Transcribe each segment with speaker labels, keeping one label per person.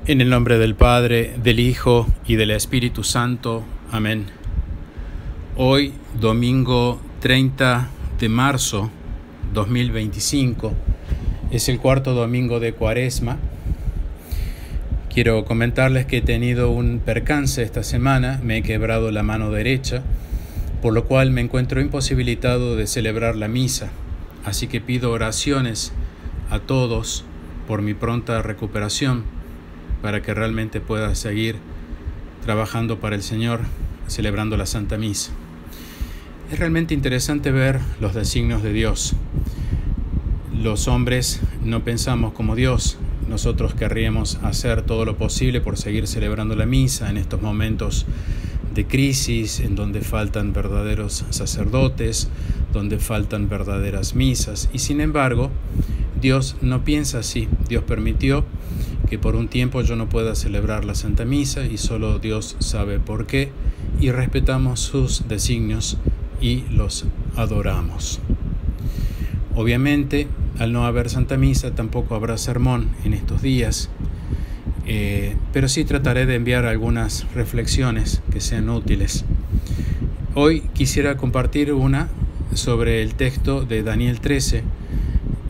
Speaker 1: En el nombre del Padre, del Hijo y del Espíritu Santo. Amén. Hoy, domingo 30 de marzo 2025, es el cuarto domingo de Cuaresma. Quiero comentarles que he tenido un percance esta semana, me he quebrado la mano derecha, por lo cual me encuentro imposibilitado de celebrar la misa. Así que pido oraciones a todos por mi pronta recuperación, para que realmente pueda seguir trabajando para el Señor, celebrando la Santa Misa. Es realmente interesante ver los designios de Dios. Los hombres no pensamos como Dios. Nosotros querríamos hacer todo lo posible por seguir celebrando la misa en estos momentos de crisis, en donde faltan verdaderos sacerdotes, donde faltan verdaderas misas. Y sin embargo, Dios no piensa así. Dios permitió que por un tiempo yo no pueda celebrar la Santa Misa y solo Dios sabe por qué, y respetamos sus designios y los adoramos. Obviamente, al no haber Santa Misa tampoco habrá sermón en estos días, pero sí trataré de enviar algunas reflexiones que sean útiles. Hoy quisiera compartir una sobre el texto de Daniel 13,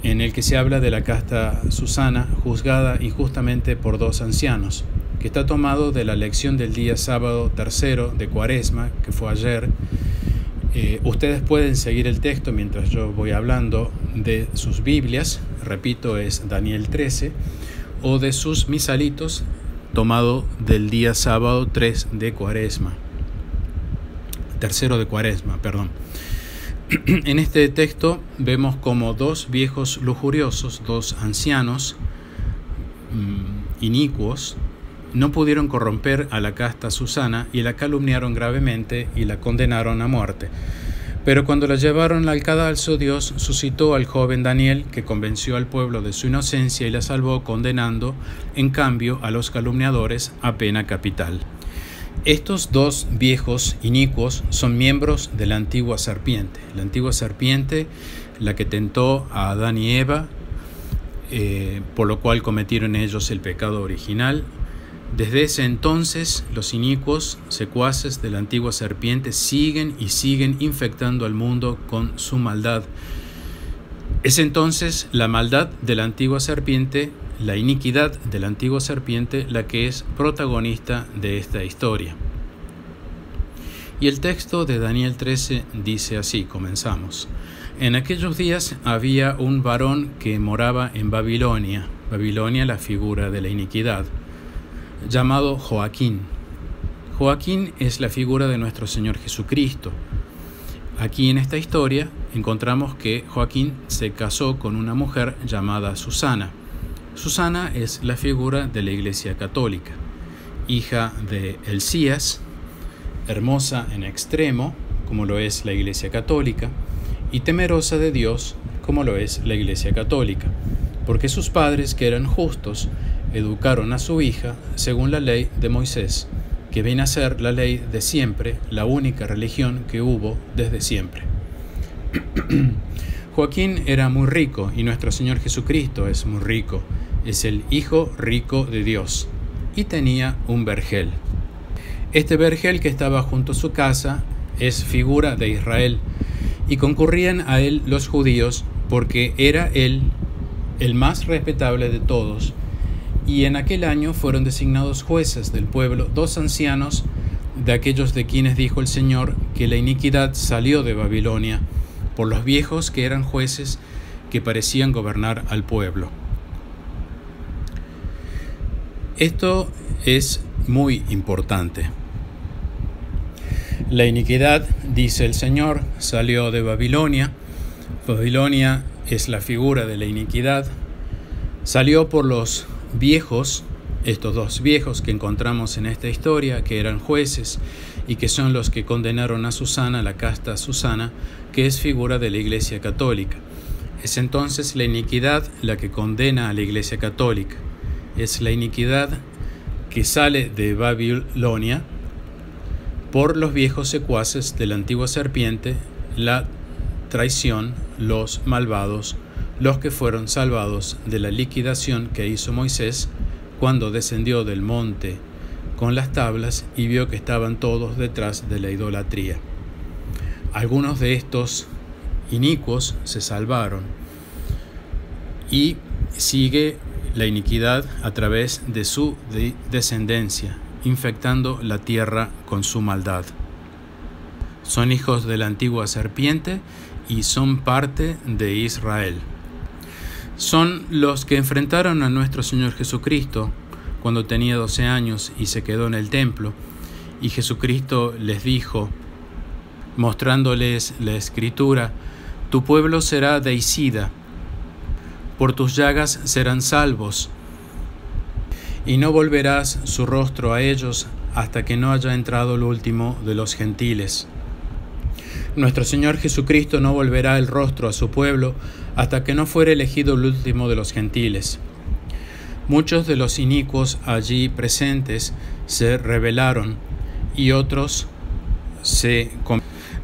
Speaker 1: en el que se habla de la casta Susana, juzgada injustamente por dos ancianos, que está tomado de la lección del día sábado tercero de Cuaresma, que fue ayer. Ustedes pueden seguir el texto mientras yo voy hablando de sus Biblias, repito, es Daniel 13, o de sus misalitos, tomado del día sábado 3 de Cuaresma, tercero de Cuaresma, perdón. En este texto vemos como dos viejos lujuriosos, dos ancianos inicuos, no pudieron corromper a la casta Susana y la calumniaron gravemente y la condenaron a muerte. Pero cuando la llevaron al cadalso, Dios suscitó al joven Daniel, que convenció al pueblo de su inocencia y la salvó, condenando, en cambio, a los calumniadores a pena capital. Estos dos viejos inicuos son miembros de la antigua serpiente. La antigua serpiente, la que tentó a Adán y Eva, por lo cual cometieron ellos el pecado original. Desde ese entonces, los inicuos, secuaces de la antigua serpiente, siguen infectando al mundo con su maldad. Es entonces la maldad de la antigua serpiente, la iniquidad de la antigua serpiente, la que es protagonista de esta historia. Y el texto de Daniel 13 dice así, comenzamos. En aquellos días había un varón que moraba en Babilonia, la figura de la iniquidad, llamado Joaquín. Joaquín es la figura de nuestro Señor Jesucristo. Aquí en esta historia encontramos que Joaquín se casó con una mujer llamada Susana. Susana es la figura de la Iglesia Católica, hija de Elías, hermosa en extremo, como lo es la Iglesia Católica, y temerosa de Dios, como lo es la Iglesia Católica, porque sus padres, que eran justos, educaron a su hija según la ley de Moisés, que viene a ser la ley de siempre, la única religión que hubo desde siempre. Joaquín era muy rico y nuestro Señor Jesucristo es muy rico. Es el hijo rico de Dios y tenía un vergel. Este vergel que estaba junto a su casa es figura de Israel y concurrían a él los judíos porque era él el más respetable de todos, y en aquel año fueron designados jueces del pueblo dos ancianos de aquellos de quienes dijo el Señor que la iniquidad salió de Babilonia por los viejos que eran jueces que parecían gobernar al pueblo. Esto es muy importante. La iniquidad, dice el Señor, salió de Babilonia. Babilonia es la figura de la iniquidad. Salió por los viejos, estos dos viejos que encontramos en esta historia, que eran jueces y que son los que condenaron a Susana, la casta Susana, que es figura de la Iglesia Católica. Es entonces la iniquidad la que condena a la Iglesia Católica. Es la iniquidad que sale de Babilonia por los viejos secuaces de la antigua serpiente, la traición, los malvados, los que fueron salvados de la liquidación que hizo Moisés cuando descendió del monte con las tablas y vio que estaban todos detrás de la idolatría. Algunos de estos inicuos se salvaron y sigue la iniquidad a través de su descendencia, infectando la tierra con su maldad. Son hijos de la antigua serpiente y son parte de Israel. Son los que enfrentaron a nuestro Señor Jesucristo cuando tenía 12 años y se quedó en el templo, y Jesucristo les dijo, mostrándoles la Escritura: tu pueblo será deicida, por tus llagas serán salvos, y no volverás su rostro a ellos hasta que no haya entrado el último de los gentiles. Nuestro Señor Jesucristo no volverá el rostro a su pueblo hasta que no fuere elegido el último de los gentiles. Muchos de los inicuos allí presentes se rebelaron, y otros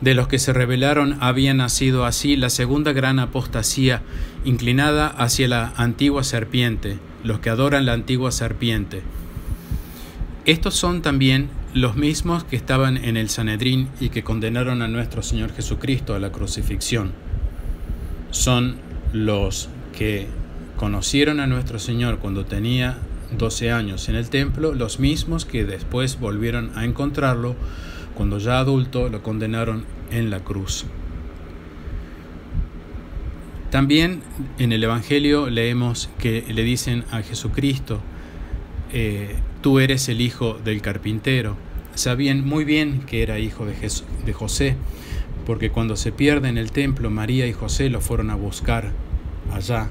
Speaker 1: de los que se rebelaron había nacido así la segunda gran apostasía, inclinada hacia la antigua serpiente, los que adoran la antigua serpiente. Estos son también los mismos que estaban en el Sanedrín y que condenaron a nuestro Señor Jesucristo a la crucifixión. Son los que conocieron a nuestro Señor cuando tenía 12 años en el templo, los mismos que después volvieron a encontrarlo cuando ya adulto lo condenaron en la cruz. También en el Evangelio leemos que le dicen a Jesucristo: tú eres el hijo del carpintero. Sabían muy bien que era hijo de José, porque cuando se pierde en el templo, María y José lo fueron a buscar allá.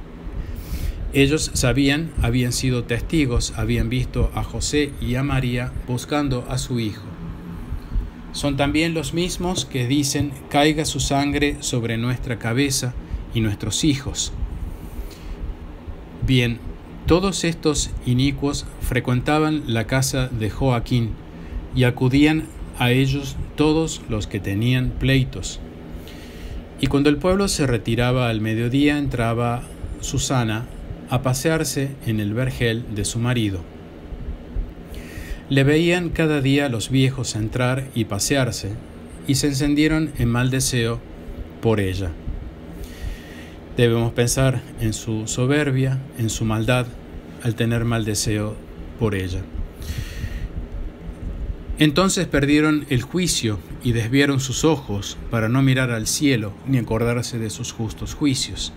Speaker 1: Ellos sabían, habían sido testigos, habían visto a José y a María buscando a su hijo. Son también los mismos que dicen: caiga su sangre sobre nuestra cabeza y nuestros hijos. Bien, todos estos inicuos frecuentaban la casa de Joaquín y acudían a ellos todos los que tenían pleitos. Y cuando el pueblo se retiraba al mediodía, entraba Susana a pasearse en el vergel de su marido. Le veían cada día los viejos entrar y pasearse, y se encendieron en mal deseo por ella. Debemos pensar en su soberbia, en su maldad, al tener mal deseo por ella. Entonces perdieron el juicio y desviaron sus ojos para no mirar al cielo ni acordarse de sus justos juicios.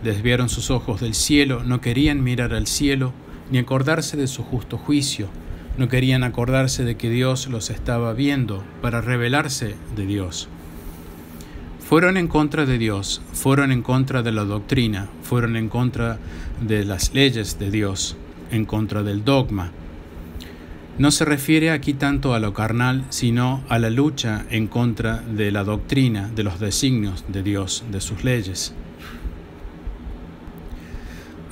Speaker 1: Desviaron sus ojos del cielo, no querían mirar al cielo ni acordarse de su justo juicio. No querían acordarse de que Dios los estaba viendo para rebelarse de Dios. Fueron en contra de Dios, fueron en contra de la doctrina, fueron en contra de las leyes de Dios, en contra del dogma. No se refiere aquí tanto a lo carnal, sino a la lucha en contra de la doctrina, de los designios de Dios, de sus leyes.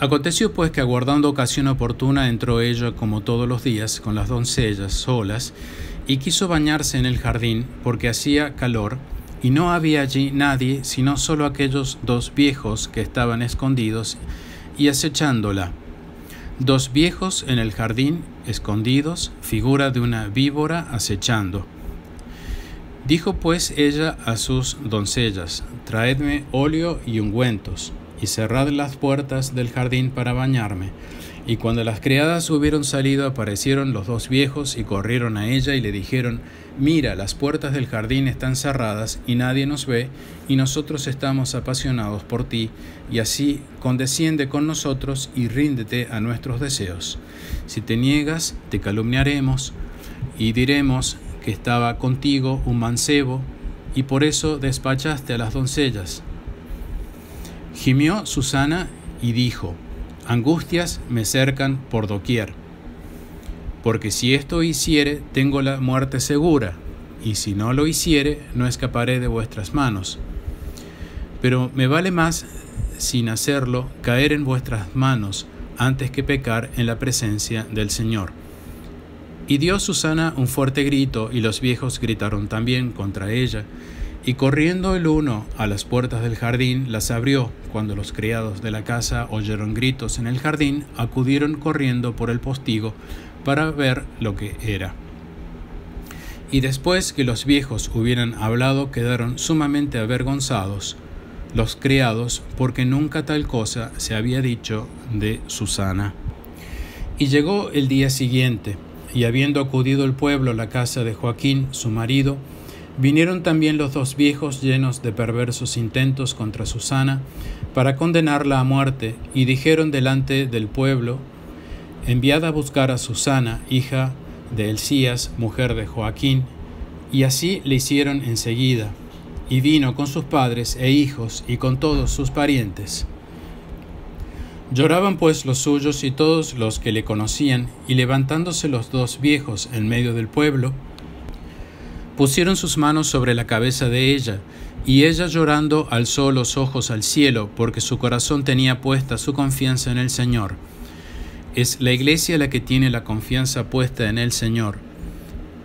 Speaker 1: Aconteció pues que, aguardando ocasión oportuna, entró ella como todos los días con las doncellas solas, y quiso bañarse en el jardín porque hacía calor, y no había allí nadie sino solo aquellos dos viejos que estaban escondidos y acechándola. Dos viejos en el jardín, escondidos, figura de una víbora acechando. Dijo pues ella a sus doncellas: traedme óleo y ungüentos, y cerrad las puertas del jardín para bañarme. Y cuando las criadas hubieron salido, aparecieron los dos viejos y corrieron a ella y le dijeron: mira, las puertas del jardín están cerradas y nadie nos ve, y nosotros estamos apasionados por ti, y así condesciende con nosotros y ríndete a nuestros deseos. Si te niegas, te calumniaremos y diremos que estaba contigo un mancebo, y por eso despachaste a las doncellas. Gimió Susana y dijo: angustias me cercan por doquier, porque si esto hiciere, tengo la muerte segura, y si no lo hiciere, no escaparé de vuestras manos. Pero me vale más, sin hacerlo, caer en vuestras manos, antes que pecar en la presencia del Señor. Y dio Susana un fuerte grito, y los viejos gritaron también contra ella, Y corriendo el uno a las puertas del jardín, las abrió. Cuando los criados de la casa oyeron gritos en el jardín, acudieron corriendo por el postigo para ver lo que era. Y después que los viejos hubieran hablado, quedaron sumamente avergonzados los criados, porque nunca tal cosa se había dicho de Susana. Y llegó el día siguiente, y habiendo acudido el pueblo a la casa de Joaquín, su marido, vinieron también los dos viejos llenos de perversos intentos contra Susana, para condenarla a muerte, y dijeron delante del pueblo: enviad a buscar a Susana, hija de Elías, mujer de Joaquín. Y así le hicieron enseguida, y vino con sus padres e hijos y con todos sus parientes. Lloraban pues los suyos y todos los que le conocían, y levantándose los dos viejos en medio del pueblo, pusieron sus manos sobre la cabeza de ella, y ella llorando alzó los ojos al cielo, porque su corazón tenía puesta su confianza en el Señor. Es la iglesia la que tiene la confianza puesta en el Señor.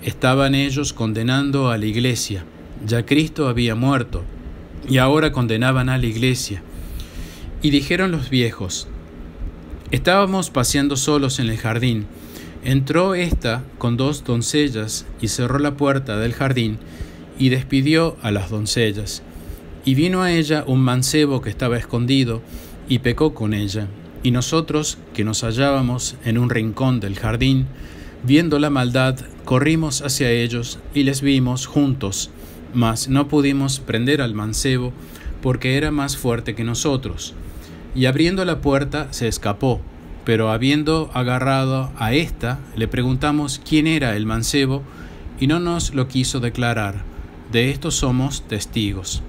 Speaker 1: Estaban ellos condenando a la iglesia. Ya Cristo había muerto, y ahora condenaban a la iglesia. Y dijeron los viejos: estábamos paseando solos en el jardín. Entró ésta con dos doncellas y cerró la puerta del jardín y despidió a las doncellas. Y vino a ella un mancebo que estaba escondido y pecó con ella. Y nosotros, que nos hallábamos en un rincón del jardín, viendo la maldad, corrimos hacia ellos y les vimos juntos, mas no pudimos prender al mancebo porque era más fuerte que nosotros. Y abriendo la puerta se escapó, pero habiendo agarrado a ésta, le preguntamos quién era el mancebo, y no nos lo quiso declarar. De esto somos testigos.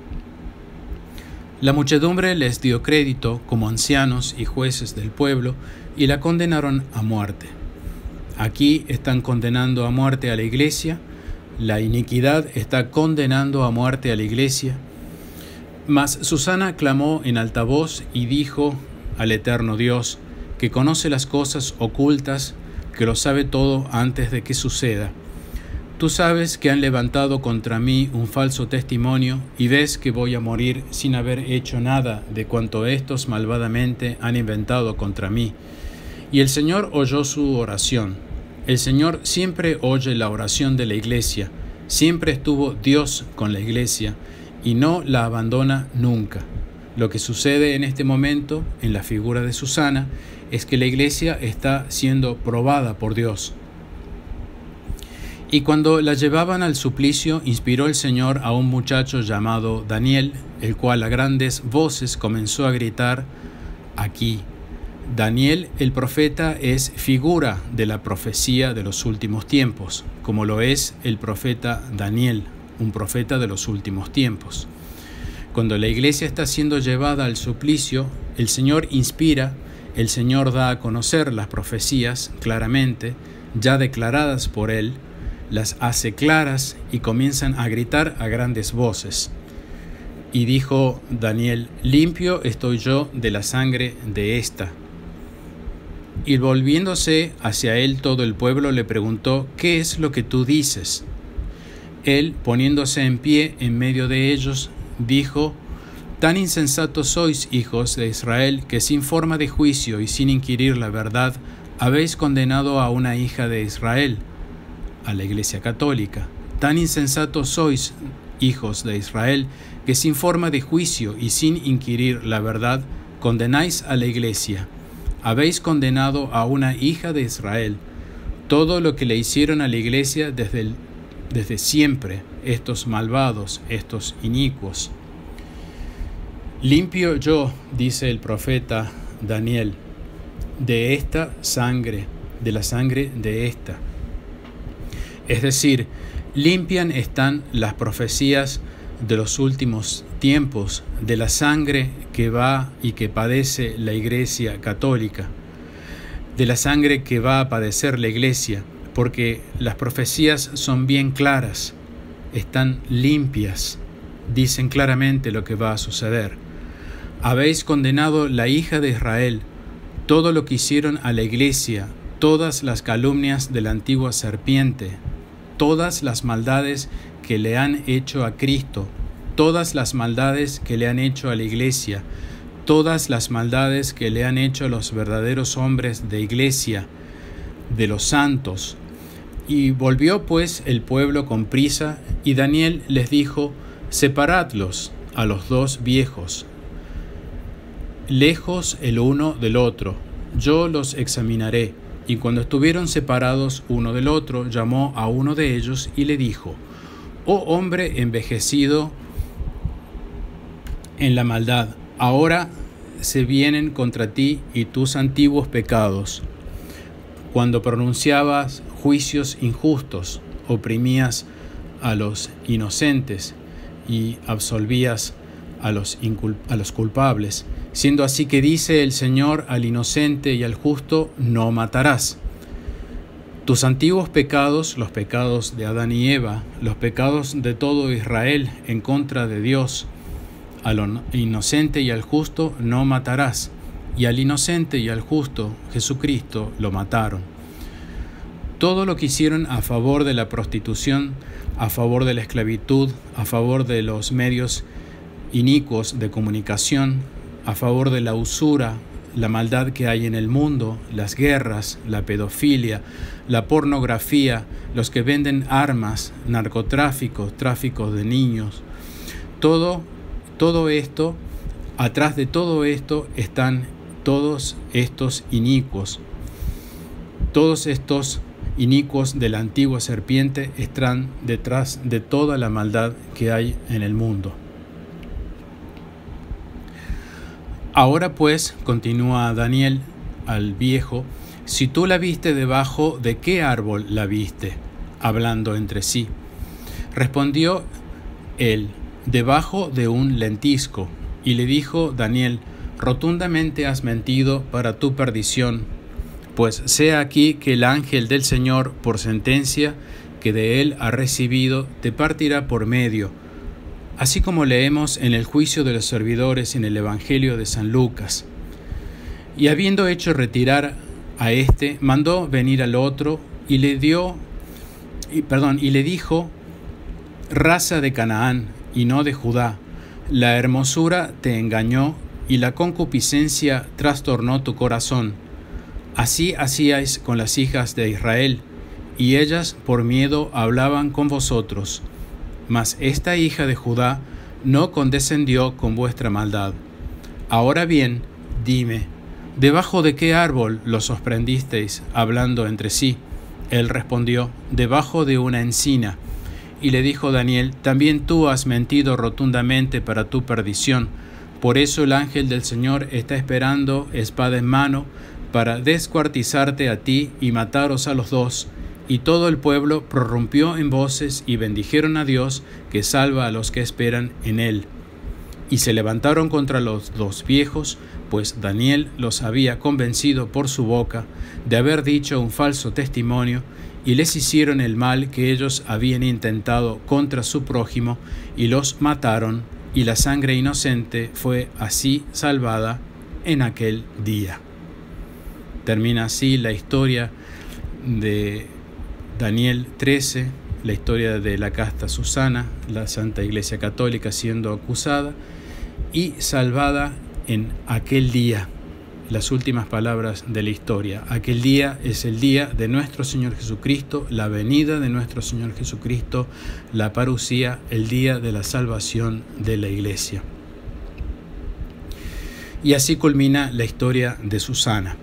Speaker 1: La muchedumbre les dio crédito como ancianos y jueces del pueblo, y la condenaron a muerte. Aquí están condenando a muerte a la iglesia, la iniquidad está condenando a muerte a la iglesia. Mas Susana clamó en alta voz y dijo al eterno Dios, que conoce las cosas ocultas, que lo sabe todo antes de que suceda: tú sabes que han levantado contra mí un falso testimonio, y ves que voy a morir sin haber hecho nada de cuanto estos malvadamente han inventado contra mí. Y el Señor oyó su oración. El Señor siempre oye la oración de la iglesia. Siempre estuvo Dios con la iglesia y no la abandona nunca. Lo que sucede en este momento, en la figura de Susana, es que la iglesia está siendo probada por Dios. Y cuando la llevaban al suplicio, inspiró el Señor a un muchacho llamado Daniel, el cual a grandes voces comenzó a gritar: aquí. Daniel el profeta es figura de la profecía de los últimos tiempos, como lo es el profeta Daniel, un profeta de los últimos tiempos. Cuando la iglesia está siendo llevada al suplicio, el Señor inspira, el Señor da a conocer las profecías claramente, ya declaradas por Él, las hace claras y comienzan a gritar a grandes voces. Y dijo Daniel: limpio estoy yo de la sangre de esta. Y volviéndose hacia él todo el pueblo le preguntó: ¿qué es lo que tú dices? Él, poniéndose en pie en medio de ellos, dijo: tan insensatos sois, hijos de Israel, que sin forma de juicio y sin inquirir la verdad, habéis condenado a una hija de Israel, a la Iglesia Católica. Tan insensatos sois, hijos de Israel, que sin forma de juicio y sin inquirir la verdad, condenáis a la Iglesia. Habéis condenado a una hija de Israel. Todo lo que le hicieron a la Iglesia desde siempre, estos malvados, estos inicuos. Limpio yo, dice el profeta Daniel, de esta sangre, de la sangre de esta. Es decir, limpian están las profecías de los últimos tiempos, de la sangre que va y que padece la Iglesia Católica, de la sangre que va a padecer la Iglesia, porque las profecías son bien claras, están limpias, dicen claramente lo que va a suceder. Habéis condenado la hija de Israel, todo lo que hicieron a la Iglesia, todas las calumnias de la antigua serpiente, todas las maldades que le han hecho a Cristo, todas las maldades que le han hecho a la iglesia, todas las maldades que le han hecho a los verdaderos hombres de iglesia, de los santos. Y volvió pues el pueblo con prisa, y Daniel les dijo: separadlos a los dos viejos, lejos el uno del otro, yo los examinaré. Y cuando estuvieron separados uno del otro, llamó a uno de ellos y le dijo: oh hombre envejecido en la maldad, ahora se vienen contra ti y tus antiguos pecados, cuando pronunciabas juicios injustos, oprimías a los inocentes y absolvías a los culpables. Siendo así que dice el Señor al inocente y al justo: no matarás. Tus antiguos pecados, los pecados de Adán y Eva, los pecados de todo Israel en contra de Dios, al inocente y al justo no matarás. Y al inocente y al justo, Jesucristo, lo mataron. Todo lo que hicieron a favor de la prostitución, a favor de la esclavitud, a favor de los medios inicuos de comunicación, a favor de la usura, la maldad que hay en el mundo, las guerras, la pedofilia, la pornografía, los que venden armas, narcotráfico, tráfico de niños. Todo esto, atrás de todo esto están todos estos inicuos. Todos estos inicuos de la antigua serpiente están detrás de toda la maldad que hay en el mundo. Ahora pues, continúa Daniel al viejo, si tú la viste debajo, ¿de qué árbol la viste? Hablando entre sí. Respondió él: debajo de un lentisco. Y le dijo Daniel: rotundamente has mentido para tu perdición, pues sea aquí que el ángel del Señor, por sentencia que de él ha recibido, te partirá por medio, así como leemos en el juicio de los servidores en el Evangelio de San Lucas. Y habiendo hecho retirar a éste, mandó venir al otro y le dijo: raza de Canaán y no de Judá, la hermosura te engañó y la concupiscencia trastornó tu corazón. Así hacíais con las hijas de Israel, y ellas por miedo hablaban con vosotros. Mas esta hija de Judá no condescendió con vuestra maldad. Ahora bien, dime, ¿debajo de qué árbol los sorprendisteis hablando entre sí? Él respondió: debajo de una encina. Y le dijo Daniel: también tú has mentido rotundamente para tu perdición. Por eso el ángel del Señor está esperando, espada en mano, para descuartizarte a ti y mataros a los dos. Y todo el pueblo prorrumpió en voces y bendijeron a Dios, que salva a los que esperan en él. Y se levantaron contra los dos viejos, pues Daniel los había convencido por su boca de haber dicho un falso testimonio, y les hicieron el mal que ellos habían intentado contra su prójimo, y los mataron, y la sangre inocente fue así salvada en aquel día. Termina así la historia de Daniel 13, la historia de la casta Susana, la Santa Iglesia Católica siendo acusada y salvada en aquel día. Las últimas palabras de la historia. Aquel día es el día de nuestro Señor Jesucristo, la venida de nuestro Señor Jesucristo, la parucía, el día de la salvación de la Iglesia. Y así culmina la historia de Susana.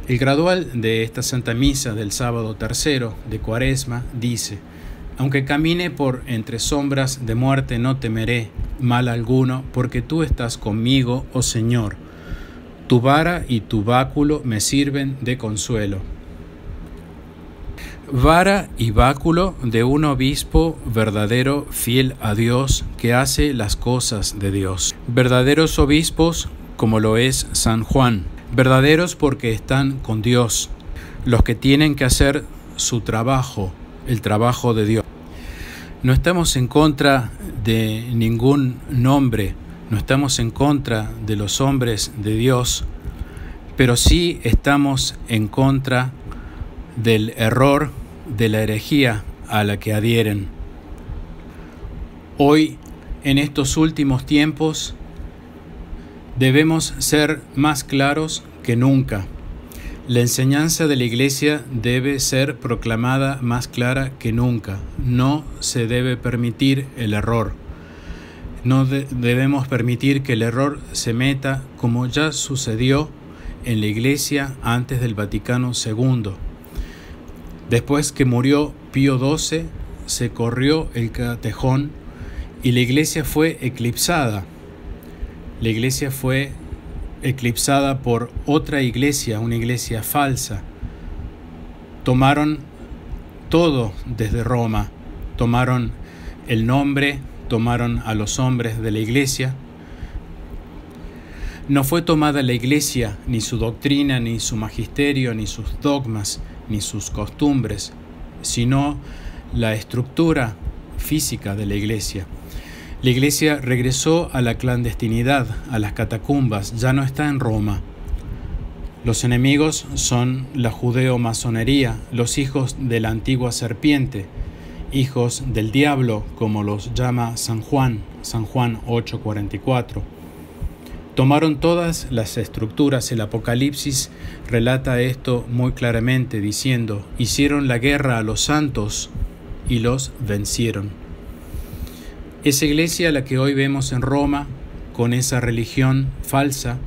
Speaker 1: El gradual de esta Santa Misa del sábado tercero de Cuaresma dice: aunque camine por entre sombras de muerte, no temeré mal alguno, porque tú estás conmigo, oh Señor. Tu vara y tu báculo me sirven de consuelo. Vara y báculo de un obispo verdadero, fiel a Dios, que hace las cosas de Dios. Verdaderos obispos, como lo es San Juan. Verdaderos porque están con Dios, los que tienen que hacer su trabajo, el trabajo de Dios. No estamos en contra de ningún nombre, no estamos en contra de los hombres de Dios, pero sí estamos en contra del error, de la herejía a la que adhieren. Hoy en estos últimos tiempos debemos ser más claros que nunca. La enseñanza de la Iglesia debe ser proclamada más clara que nunca. No se debe permitir el error. No debemos permitir que el error se meta, como ya sucedió en la Iglesia antes del Vaticano II. Después que murió Pío XII, se corrió el catejón y la Iglesia fue eclipsada. La Iglesia fue eclipsada por otra iglesia, una iglesia falsa. Tomaron todo desde Roma, tomaron el nombre, tomaron a los hombres de la iglesia. No fue tomada la iglesia, ni su doctrina, ni su magisterio, ni sus dogmas, ni sus costumbres, sino la estructura física de la iglesia. La iglesia regresó a la clandestinidad, a las catacumbas, ya no está en Roma. Los enemigos son la judeo-masonería, los hijos de la antigua serpiente, hijos del diablo, como los llama San Juan 8:44. Tomaron todas las estructuras. El Apocalipsis relata esto muy claramente, diciendo: hicieron la guerra a los santos y los vencieron. Esa iglesia a la que hoy vemos en Roma, con esa religión falsa,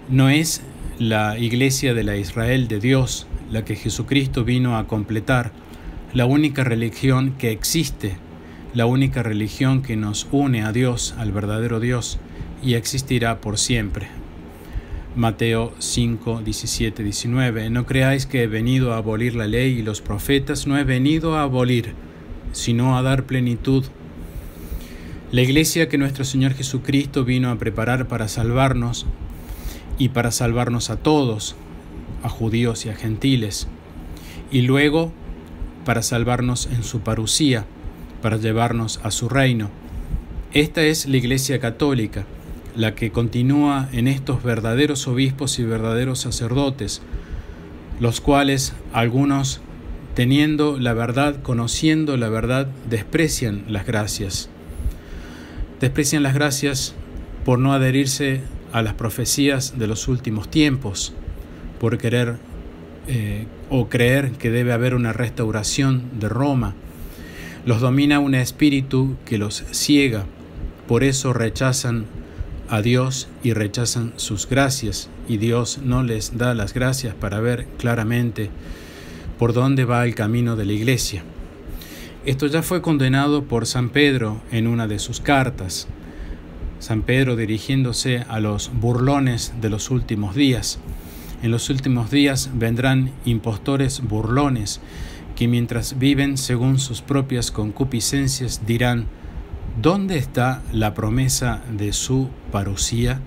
Speaker 1: no es la iglesia de la Israel de Dios, la que Jesucristo vino a completar, la única religión que existe, la única religión que nos une a Dios, al verdadero Dios, y existirá por siempre. Mateo 5, 17, 19. No creáis que he venido a abolir la ley y los profetas. No he venido a abolir, sino a dar plenitud. La iglesia que nuestro Señor Jesucristo vino a preparar para salvarnos, y para salvarnos a todos, a judíos y a gentiles, y luego para salvarnos en su parusía, para llevarnos a su reino. Esta es la Iglesia católica, la que continúa en estos verdaderos obispos y verdaderos sacerdotes, los cuales algunos, teniendo la verdad, conociendo la verdad, desprecian las gracias. Desprecian las gracias por no adherirse a las profecías de los últimos tiempos, por querer o creer que debe haber una restauración de Roma. Los domina un espíritu que los ciega, por eso rechazan a Dios y rechazan sus gracias, y Dios no les da las gracias para ver claramente por dónde va el camino de la iglesia. Esto ya fue condenado por San Pedro en una de sus cartas. San Pedro dirigiéndose a los burlones de los últimos días. En los últimos días vendrán impostores burlones que mientras viven según sus propias concupiscencias dirán: ¿dónde está la promesa de su parusía?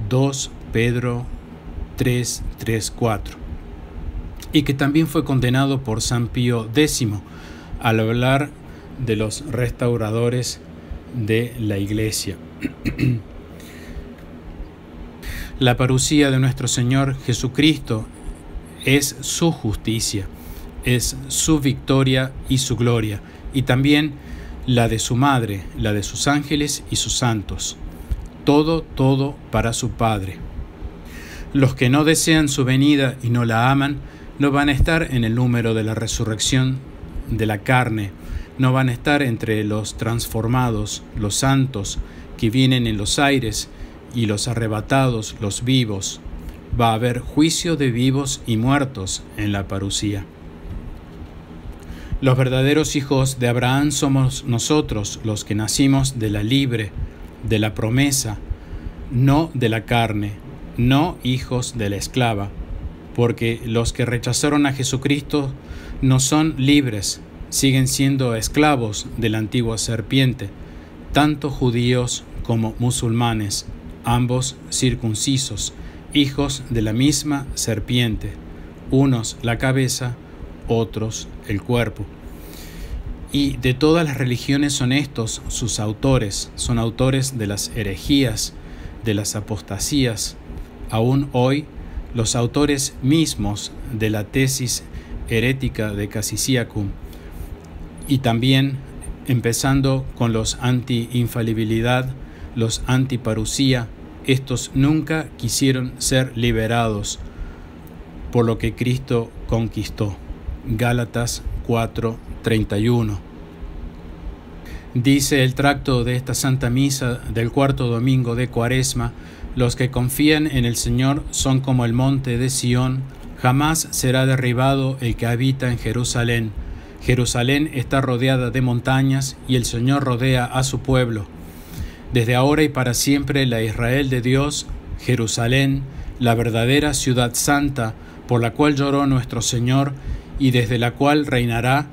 Speaker 1: 2 Pedro 3, 4. Y que también fue condenado por San Pío X al hablar de los restauradores de la iglesia. La parusía de nuestro Señor Jesucristo es su justicia, es su victoria y su gloria, y también la de su madre, la de sus ángeles y sus santos. Todo para su Padre. Los que no desean su venida y no la aman, no van a estar en el número de la resurrección de la carne, no van a estar entre los transformados, los santos que vienen en los aires, y los arrebatados, los vivos. Va a haber juicio de vivos y muertos en la parusía. Los verdaderos hijos de Abraham somos nosotros, los que nacimos de la libre, de la promesa, no de la carne, no hijos de la esclava, porque los que rechazaron a Jesucristo no son libres, siguen siendo esclavos de la antigua serpiente, tanto judíos como musulmanes, ambos circuncisos, hijos de la misma serpiente, unos la cabeza, otros el cuerpo. Y de todas las religiones son estos sus autores, son autores de las herejías, de las apostasías, aún hoy los autores mismos de la tesis herética de Cassissiacum, y también empezando con los anti-infalibilidad, los anti-parucía. Estos nunca quisieron ser liberados por lo que Cristo conquistó. Gálatas 4:31. Dice el tracto de esta Santa Misa del cuarto domingo de Cuaresma: los que confían en el Señor son como el monte de Sión, jamás será derribado el que habita en Jerusalén. Jerusalén está rodeada de montañas y el Señor rodea a su pueblo. Desde ahora y para siempre la Israel de Dios, Jerusalén, la verdadera ciudad santa por la cual lloró nuestro Señor y desde la cual reinará,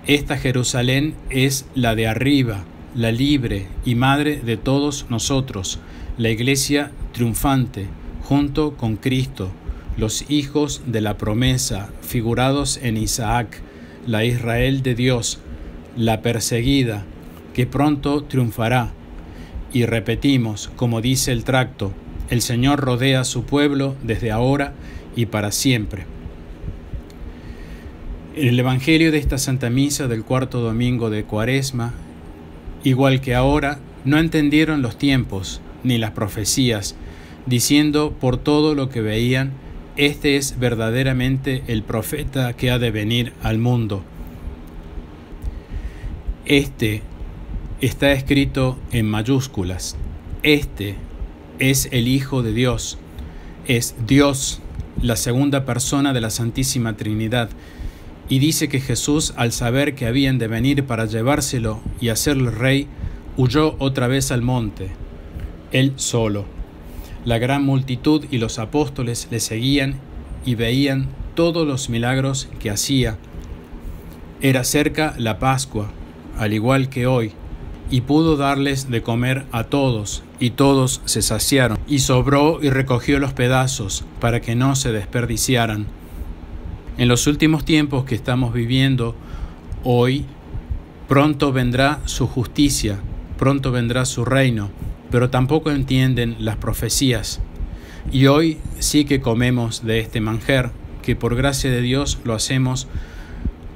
Speaker 1: esta Jerusalén es la de arriba, la libre y madre de todos nosotros, la Iglesia triunfante, junto con Cristo, los hijos de la promesa, figurados en Isaac, la Israel de Dios, la perseguida, que pronto triunfará. Y repetimos, como dice el tracto, el Señor rodea a su pueblo desde ahora y para siempre. En el Evangelio de esta Santa Misa del cuarto domingo de Cuaresma, igual que ahora, no entendieron los tiempos ni las profecías, diciendo por todo lo que veían: este es verdaderamente el profeta que ha de venir al mundo. Este está escrito en mayúsculas. Este es el Hijo de Dios. Es Dios, la segunda persona de la Santísima Trinidad. Y dice que Jesús, al saber que habían de venir para llevárselo y hacerlo rey, huyó otra vez al monte, él solo. La gran multitud y los apóstoles le seguían y veían todos los milagros que hacía. Era cerca la Pascua, al igual que hoy, y pudo darles de comer a todos, y todos se saciaron, y sobró y recogió los pedazos, para que no se desperdiciaran. En los últimos tiempos que estamos viviendo hoy, pronto vendrá su justicia, pronto vendrá su reino, pero tampoco entienden las profecías. Y hoy sí que comemos de este manjar, que por gracia de Dios lo hacemos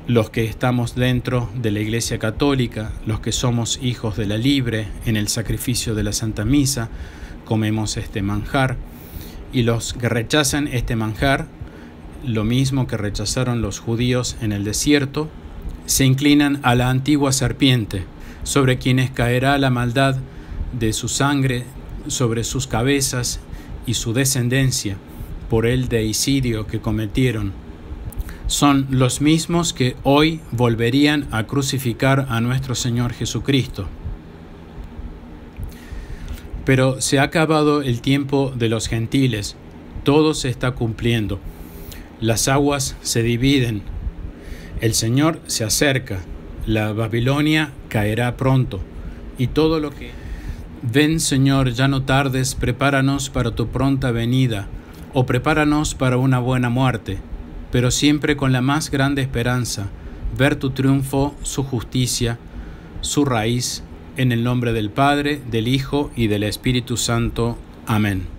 Speaker 1: los que estamos dentro de la Iglesia Católica, los que somos hijos de la libre, en el sacrificio de la Santa Misa, comemos este manjar. Y los que rechazan este manjar, lo mismo que rechazaron los judíos en el desierto, se inclinan a la antigua serpiente, sobre quienes caerá la maldad de su sangre sobre sus cabezas y su descendencia por el deicidio que cometieron. Son los mismos que hoy volverían a crucificar a nuestro Señor Jesucristo. Pero se ha acabado el tiempo de los gentiles, todo se está cumpliendo. Las aguas se dividen, el Señor se acerca, la Babilonia caerá pronto, y todo lo que... Ven, Señor, ya no tardes, prepáranos para tu pronta venida, o prepáranos para una buena muerte, pero siempre con la más grande esperanza, ver tu triunfo, su justicia, su raíz, en el nombre del Padre, del Hijo y del Espíritu Santo. Amén.